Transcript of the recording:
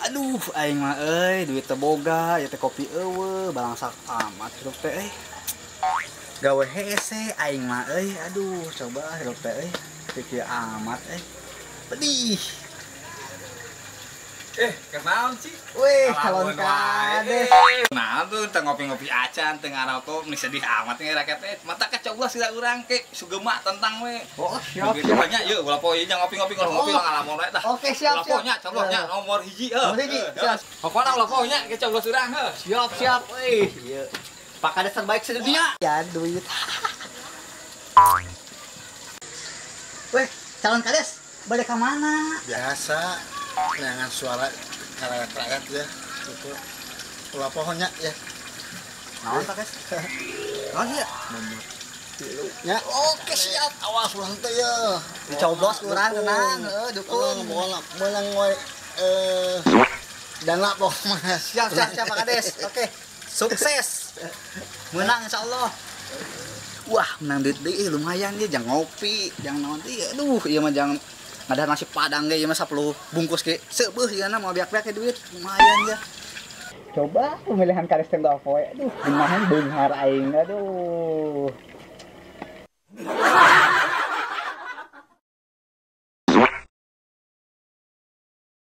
Aduh, aing mah duit teu boga, ya teh kopi eueuh, balangsak amat hirup teh gawe hese aing mah aduh, coba hirup teh pikir amat pedih. Kenaon sih? Weh, calon kades. Nah, tuh teu ngopi-ngopi acan, teu ngarokok, nu sedih amat nih rakyat teh. Mata kacoblos sila urang ke sugema tentang we. Oh, siap. Begitu banyak yeuh ulah poe nya ngopi-ngopi kalau ngopi lah ngalamun we tah. Oke, siap. Ulah poe nya coblosnya nomor hiji Nomor hiji, siap. Pokona ulah poe nya ke coblos urang heuh. Siap, Ieu Pak Kades terbaik sedunia. Ya, duit. Weh, calon kades, balik ke mana? Biasa dengan suara rakyat ya itu ulah pohonnya ya Naon Pak Kades? Naon ya? ya oke siap awas ulang teh ya Dicoblos urang tenang, dukung. menang we dana pokoknya Siap Pak Kades. Oke. Sukses. Menang insyaallah. Wah, menang duit deui lumayan ge jang ngopi, jang naon teh. Aduh, ieu mah jang ada nasi padang ge ieu mah 10 bungkus ge. Seubeuh ieu na mau biak-biak ge duit lumayan ya. Coba pemilihan kades teh poe. Aduh, beungahan beunghar aing. Aduh.